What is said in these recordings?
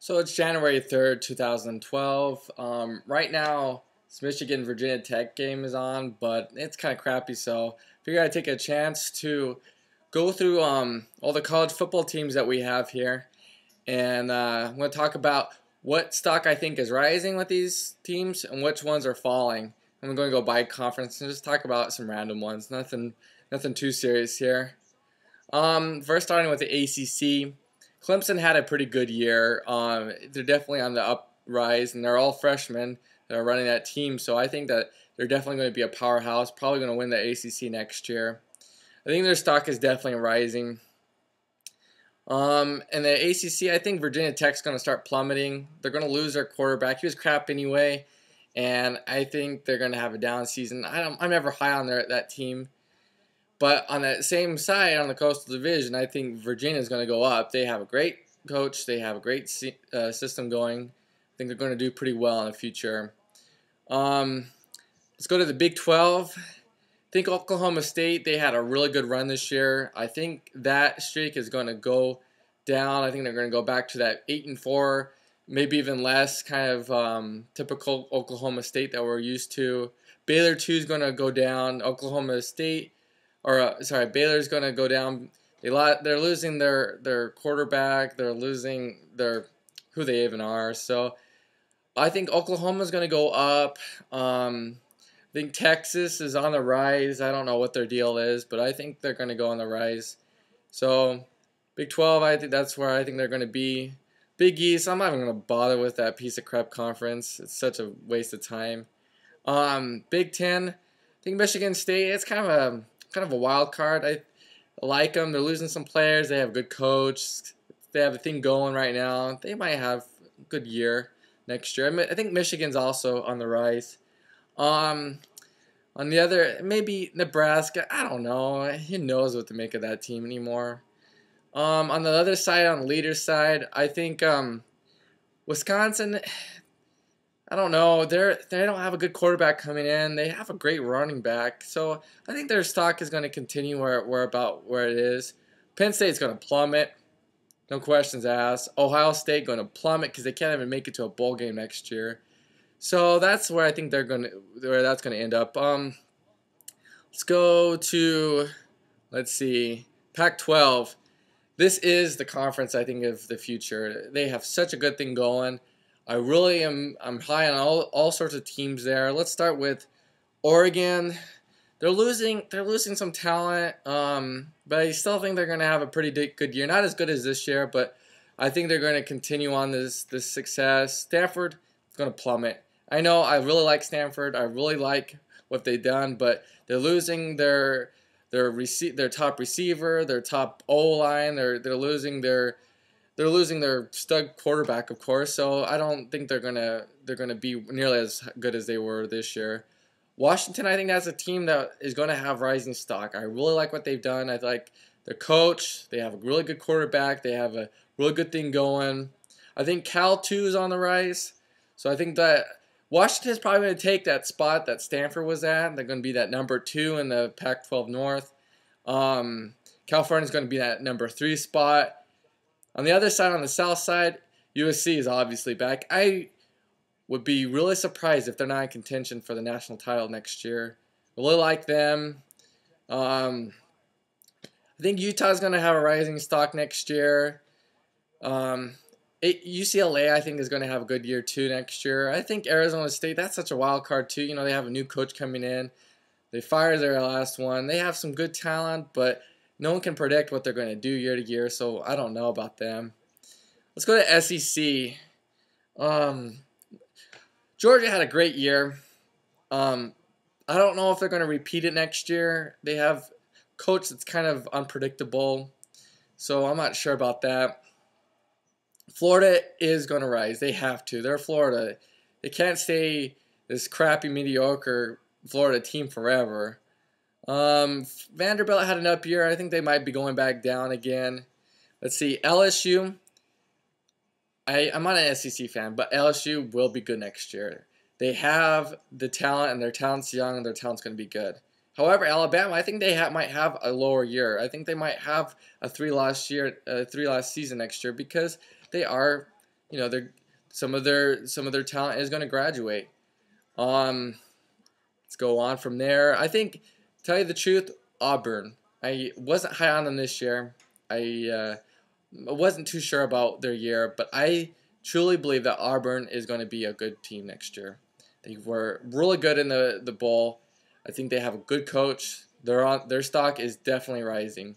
So it's January 3rd, 2012. Right now, this Michigan Virginia Tech game is on, but it's kind of crappy, so figured I'd take a chance to go through all the college football teams that we have here. And I'm going to talk about what stock I think is rising with these teams and which ones are falling. I'm going to go by conference and just talk about some random ones. Nothing too serious here. First starting with the ACC. Clemson had a pretty good year. They're definitely on the uprise, and they're all freshmen that are running that team. So I think that they're definitely going to be a powerhouse, probably going to win the ACC next year. I think their stock is definitely rising. And the ACC, I think Virginia Tech's going to start plummeting. They're going to lose their quarterback. He was crap anyway, and I think they're going to have a down season. I'm never high on that team. But on that same side, on the Coastal Division, I think Virginia is going to go up. They have a great coach. They have a great system going. I think they're going to do pretty well in the future. Let's go to the Big 12. I think Oklahoma State, they had a really good run this year. I think that streak is going to go down. I think they're going to go back to that 8-4, maybe even less, kind of typical Oklahoma State that we're used to. Baylor, too, is going to go down. Baylor's going to go down. They're losing their quarterback. They're losing who they even are. So I think Oklahoma's going to go up. I think Texas is on the rise. I don't know what their deal is, but I think they're going to go on the rise. So Big 12, I think that's where I think they're going to be. Big East, I'm not even going to bother with that piece of crap conference. It's such a waste of time. Big 10, I think Michigan State, it's kind of a wild card. I like them. They're losing some players. They have a good coach. They have a thing going right now. They might have a good year next year. I think Michigan's also on the rise. On the other, maybe Nebraska. I don't know. Who knows what to make of that team anymore. On the other side, on the leader side, I think Wisconsin. I don't know. They don't have a good quarterback coming in. They have a great running back, so I think their stock is going to continue where it is. Penn State's going to plummet, no questions asked. Ohio State going to plummet because they can't even make it to a bowl game next year. So that's where I think that's going to end up. Let's go to Pac-12. This is the conference I think of the future. They have such a good thing going. I'm high on all sorts of teams there. Let's start with Oregon. They're losing some talent, but I still think they're going to have a pretty good year. Not as good as this year, but I think they're going to continue on this success. Stanford is going to plummet. I know I really like Stanford. I really like what they've done, but they're losing their top receiver, their top O-line. They're losing their stud quarterback, of course. So I don't think they're gonna be nearly as good as they were this year. Washington, I think that's a team that is going to have rising stock. I really like what they've done. I like their coach. They have a really good quarterback. They have a really good thing going. I think Cal too is on the rise. So I think that Washington is probably going to take that spot that Stanford was at. They're going to be that number 2 in the Pac-12 North. California is going to be that number 3 spot. On the other side, on the south side, USC is obviously back. I would be really surprised if they're not in contention for the national title next year. Really like them. I think Utah's going to have a rising stock next year. UCLA, I think, is going to have a good year too next year. I think Arizona State, that's such a wild card too. You know, they have a new coach coming in. They fired their last one. They have some good talent, but no one can predict what they're going to do year to year, so I don't know about them. Let's go to SEC. Georgia had a great year. I don't know if they're going to repeat it next year. They have a coach that's kind of unpredictable, so I'm not sure about that. Florida is going to rise. They have to. They're Florida. They can't stay this crappy, mediocre Florida team forever. Vanderbilt had an up year. I think they might be going back down again. Let's see. LSU. I'm not an SEC fan, but LSU will be good next year. They have the talent, and their talent's young, and their talent's going to be good. However, Alabama, I think they might have a lower year. I think they might have a 3-loss season next year because they are you know, some of their talent is going to graduate. Let's go on from there. I think, tell you the truth, Auburn. I wasn't high on them this year. I wasn't too sure about their year, but I truly believe that Auburn is going to be a good team next year. They were really good in the bowl. I think they have a good coach. Their stock is definitely rising.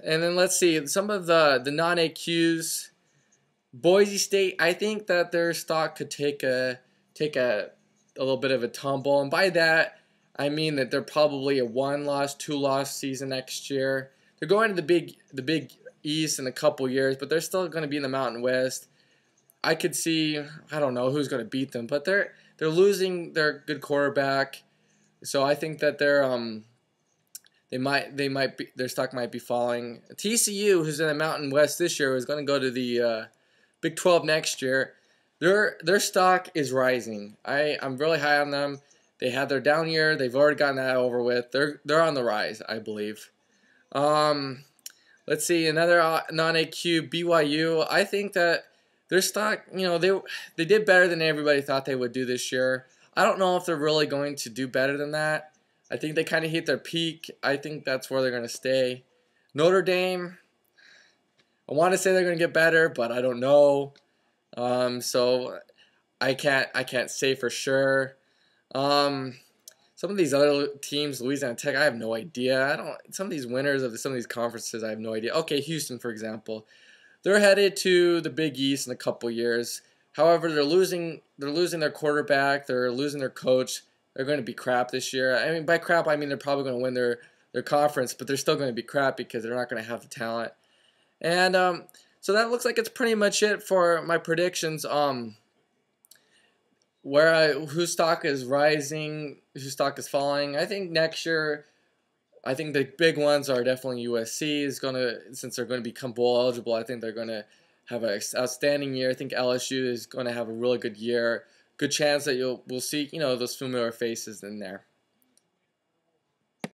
And then let's see some of the non-AQs. Boise State, I think that their stock could take a little bit of a tumble, and by that I mean that they're probably a 1-loss, 2-loss season next year. They're going to the Big East in a couple years, but they're still going to be in the Mountain West. I could see, I don't know who's going to beat them, but they're losing their good quarterback, so I think that their stock might be falling. TCU, who's in the Mountain West this year, is going to go to the Big 12 next year. Their stock is rising. I'm really high on them. They had their down year. They've already gotten that over with. They're on the rise, I believe. Let's see, another non-AQ, BYU. I think that their stock, they did better than everybody thought they would do this year. I don't know if they're really going to do better than that. I think they kind of hit their peak. I think that's where they're going to stay. Notre Dame, I want to say they're going to get better, but I don't know. So I can't say for sure. Some of these other teams, Louisiana Tech, I have no idea. Some of these winners of some of these conferences, I have no idea. Okay, Houston, for example, they're headed to the Big East in a couple years. However, they're losing their quarterback. They're losing their coach. They're going to be crap this year. I mean, by crap, I mean they're probably going to win their conference, but they're still going to be crap because they're not going to have the talent. And so that looks like it's pretty much it for my predictions. Whose stock is rising, whose stock is falling. I think next year, I think the big ones are definitely USC is since they're going to become bowl eligible. I think they're going to have an outstanding year. I think LSU is going to have a really good year. Good chance that we'll see those familiar faces in there.